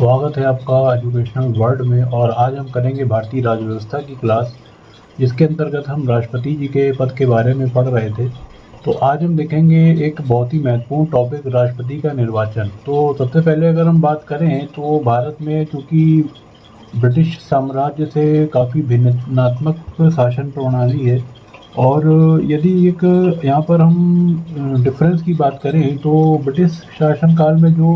स्वागत है आपका एजुकेशनल वर्ल्ड में। और आज हम करेंगे भारतीय राज्य व्यवस्था की क्लास, जिसके अंतर्गत हम राष्ट्रपति जी के पद के बारे में पढ़ रहे थे। तो आज हम देखेंगे एक बहुत ही महत्वपूर्ण टॉपिक, राष्ट्रपति का निर्वाचन। तो सबसे पहले अगर हम बात करें तो भारत में चूँकि ब्रिटिश साम्राज्य से काफ़ी भिन्नात्मक शासन प्रणाली है, और यदि एक यहाँ पर हम डिफरेंस की बात करें तो ब्रिटिश शासनकाल में जो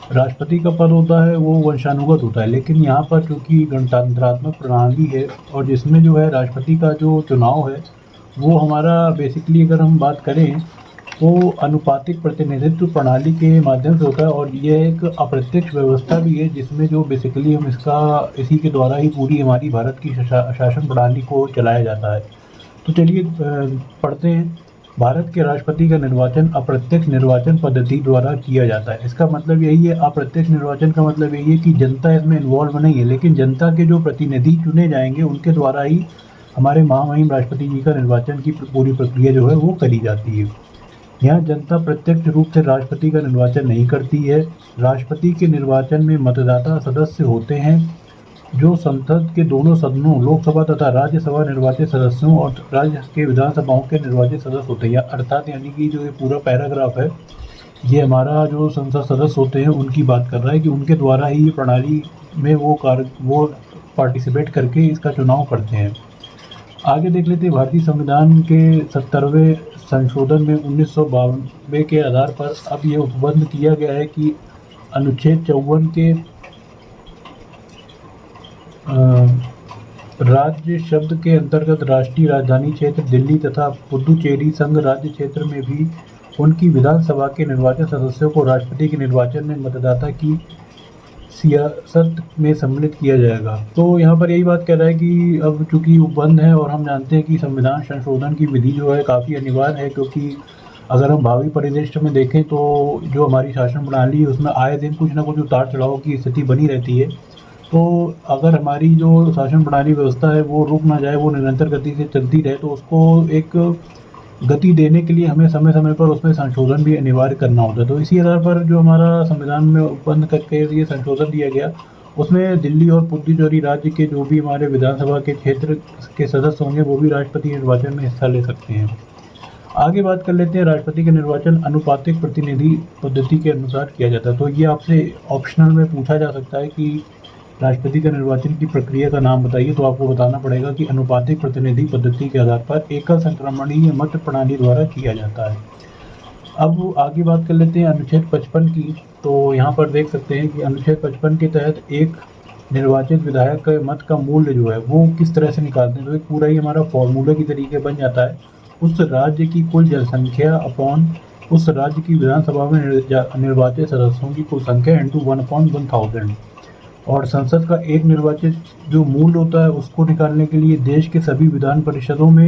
राष्ट्रपति का पद होता है वो वंशानुगत होता है, लेकिन यहाँ पर चूँकि गणतंत्रात्मक प्रणाली है और जिसमें जो है राष्ट्रपति का जो चुनाव है वो हमारा बेसिकली अगर हम बात करें तो अनुपातिक प्रतिनिधित्व प्रणाली के माध्यम से होता है। और ये एक अप्रत्यक्ष व्यवस्था भी है जिसमें जो बेसिकली हम इसी के द्वारा ही पूरी हमारी भारत की शासन प्रणाली को चलाया जाता है। तो चलिए पढ़ते हैं। भारत के राष्ट्रपति का निर्वाचन अप्रत्यक्ष निर्वाचन पद्धति द्वारा किया जाता है। इसका मतलब यही है, अप्रत्यक्ष निर्वाचन का मतलब यही है कि जनता इसमें इन्वॉल्व नहीं है, लेकिन जनता के जो प्रतिनिधि चुने जाएंगे उनके द्वारा ही हमारे महामहिम राष्ट्रपति जी का निर्वाचन की पूरी प्रक्रिया जो है वो करी जाती है। यहाँ जनता प्रत्यक्ष रूप से राष्ट्रपति का निर्वाचन नहीं करती है। राष्ट्रपति के निर्वाचन में मतदाता सदस्य होते हैं जो संसद के दोनों सदनों, लोकसभा तथा राज्यसभा निर्वाचित सदस्यों और राज्य के विधानसभाओं के निर्वाचित सदस्य होते हैं। अर्थात यानी कि जो ये पूरा पैराग्राफ है ये हमारा जो संसद सदस्य होते हैं उनकी बात कर रहा है कि उनके द्वारा ही ये प्रणाली में वो पार्टिसिपेट करके इसका चुनाव करते हैं। आगे देख लेते हैं। भारतीय संविधान के 70वें संशोधन में 1992 के आधार पर अब ये उपबंध किया गया है कि अनुच्छेद 54 के राज्य शब्द के अंतर्गत राष्ट्रीय राजधानी क्षेत्र दिल्ली तथा पुडुचेरी संघ राज्य क्षेत्र में भी उनकी विधानसभा के निर्वाचित सदस्यों को राष्ट्रपति के निर्वाचन में मतदाता की सियासत में सम्मिलित किया जाएगा। तो यहाँ पर यही बात कह रहा है कि अब चूँकि उपबंध है और हम जानते हैं कि संविधान संशोधन की विधि जो है काफ़ी अनिवार्य है, क्योंकि अगर हम भावी परिदृश्य में देखें तो जो हमारी शासन प्रणाली है उसमें आए दिन कुछ ना कुछ उतार चढ़ाव की स्थिति बनी रहती है। तो अगर हमारी जो शासन प्रणाली व्यवस्था है वो रुक ना जाए, वो निरंतर गति से चलती रहे, तो उसको एक गति देने के लिए हमें समय समय पर उसमें संशोधन भी अनिवार्य करना होता है। तो इसी आधार पर जो हमारा संविधान में उपबंध करके ये संशोधन दिया गया, उसमें दिल्ली और पुडुचेरी राज्य के जो भी हमारे विधानसभा के क्षेत्र के सदस्य होंगे वो भी राष्ट्रपति निर्वाचन में हिस्सा ले सकते हैं। आगे बात कर लेते हैं। राष्ट्रपति का निर्वाचन अनुपातिक प्रतिनिधि पद्धति के अनुसार किया जाता है। तो ये आपसे ऑप्शनल में पूछा जा सकता है कि राष्ट्रपति का निर्वाचन की प्रक्रिया का नाम बताइए, तो आपको बताना पड़ेगा कि अनुपातिक प्रतिनिधि पद्धति के आधार पर एकल संक्रमणीय मत प्रणाली द्वारा किया जाता है। अब आगे बात कर लेते हैं अनुच्छेद 55 की। तो यहाँ पर देख सकते हैं कि अनुच्छेद 55 के तहत एक निर्वाचित विधायक के मत का मूल्य जो है वो किस तरह से निकालते हैं। तो एक पूरा ही हमारा फॉर्मूले की तरीके बन जाता है, उस राज्य की कुल जनसंख्या अपॉन उस राज्य की विधानसभा में निर्वाचित सदस्यों की कुल संख्या इंटू 1/1000। और संसद का एक निर्वाचित जो मूल्य होता है उसको निकालने के लिए देश के सभी विधान परिषदों में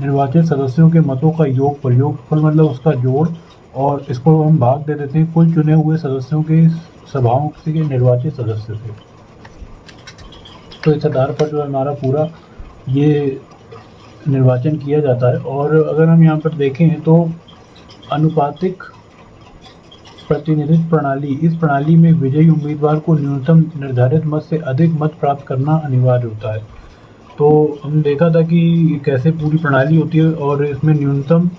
निर्वाचित सदस्यों के मतों का योगफल मतलब उसका जोड़, और इसको हम भाग दे देते हैं कुल चुने हुए सदस्यों के सभाओं से निर्वाचित सदस्य से। तो इस आधार पर जो हमारा पूरा ये निर्वाचन किया जाता है। और अगर हम यहाँ पर देखें तो अनुपातिक प्रतिनिधित्व प्रणाली, इस प्रणाली में विजयी उम्मीदवार को न्यूनतम निर्धारित मत से अधिक मत प्राप्त करना अनिवार्य होता है। तो हम देखा था कि कैसे पूरी प्रणाली होती है, और इसमें न्यूनतम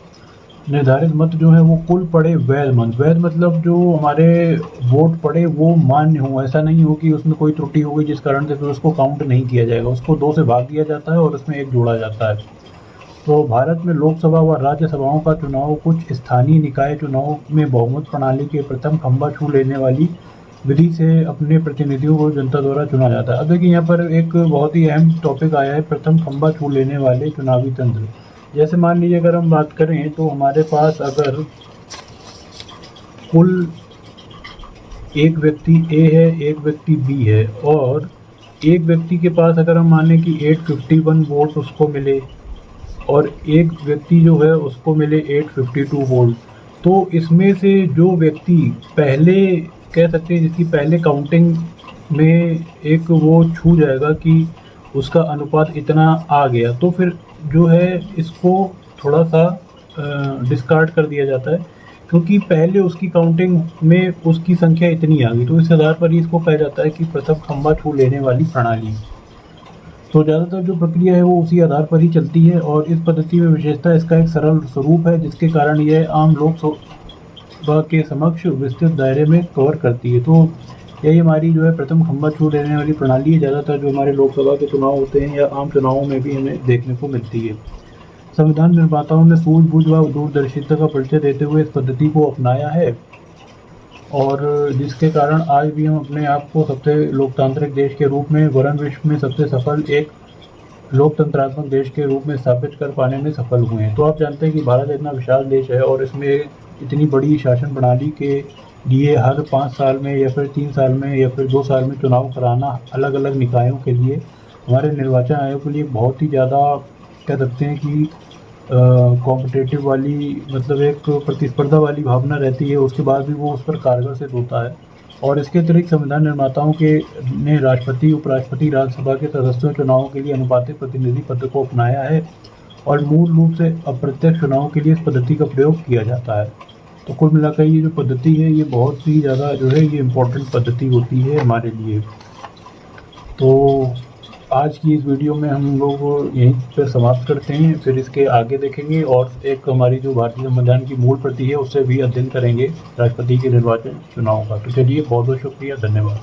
निर्धारित मत जो है वो कुल पड़े वैध मत। वैध मतलब जो हमारे वोट पड़े वो मान्य हो, ऐसा नहीं हो कि उसमें कोई त्रुटि हो गई जिस कारण से फिर उसको काउंट नहीं किया जाएगा। उसको 2 से भाग दिया जाता है और उसमें 1 जोड़ा जाता है। तो भारत में लोकसभा व राज्यसभाओं का चुनाव कुछ स्थानीय निकाय चुनाव में बहुमत प्रणाली के प्रथम खंभा छू लेने वाली विधि से अपने प्रतिनिधियों को जनता द्वारा चुना जाता है। अब देखिए यहाँ पर एक बहुत ही अहम टॉपिक आया है, प्रथम खंभा छू लेने वाले चुनावी तंत्र। जैसे मान लीजिए अगर हम बात करें तो हमारे पास अगर कुल एक व्यक्ति ए है, एक व्यक्ति बी है, और एक व्यक्ति के पास अगर हम माने कि 851 वोट उसको मिले और एक व्यक्ति जो है उसको मिले 852 वोल्ट, तो इसमें से जो व्यक्ति पहले कह सकते हैं जिसकी पहले काउंटिंग में एक वो छू जाएगा कि उसका अनुपात इतना आ गया, तो फिर जो है इसको थोड़ा सा डिस्कार्ड कर दिया जाता है क्योंकि पहले उसकी काउंटिंग में उसकी संख्या इतनी आ गई, तो इस आधार पर ही इसको कहा जाता है कि प्रथम खंभा छू लेने वाली प्रणाली। तो ज़्यादातर जो प्रक्रिया है वो उसी आधार पर ही चलती है और इस पद्धति में विशेषता इसका एक सरल स्वरूप है, जिसके कारण यह आम लोकसभा के समक्ष विस्तृत दायरे में कवर करती है। तो यही हमारी जो है प्रथम खंभा छू लेने वाली प्रणाली है, ज़्यादातर जो हमारे लोकसभा के चुनाव होते हैं या आम चुनावों में भी हमें देखने को मिलती है। संविधान निर्माताओं ने सूझबूझ व दूरदर्शिता का परिचय देते हुए इस पद्धति को अपनाया है और जिसके कारण आज भी हम अपने आप को सबसे लोकतांत्रिक देश के रूप में वरन विश्व में सबसे सफल एक लोकतंत्रात्मक देश के रूप में स्थापित कर पाने में सफल हुए हैं। तो आप जानते हैं कि भारत इतना विशाल देश है और इसमें इतनी बड़ी शासन प्रणाली के लिए हर 5 साल में या फिर 3 साल में या फिर 2 साल में चुनाव कराना अलग अलग निकायों के लिए हमारे निर्वाचन आयोग के लिए बहुत ही ज़्यादा कह सकते हैं कि कॉम्पिटिटिव वाली मतलब एक प्रतिस्पर्धा वाली भावना रहती है, उसके बाद भी वो उस पर कारगर सिद्ध होता है। और इसके अतिरिक्त संविधान निर्माताओं के ने राष्ट्रपति, उपराष्ट्रपति, राज्यसभा के सदस्यों चुनावों के लिए अनुपातिक प्रतिनिधि पद को अपनाया है और मूल रूप से अप्रत्यक्ष चुनावों के लिए इस पद्धति का प्रयोग किया जाता है। तो कुल मिलाकर ये जो पद्धति है ये बहुत ही ज़्यादा जो है ये इम्पोर्टेंट पद्धति होती है हमारे लिए। तो आज की इस वीडियो में हम लोग यहीं पर समाप्त करते हैं, फिर इसके आगे देखेंगे और एक हमारी जो भारतीय संविधान की मूल प्रति है उससे भी अध्ययन करेंगे राष्ट्रपति के निर्वाचन चुनाव का। तो चलिए, बहुत बहुत शुक्रिया, धन्यवाद।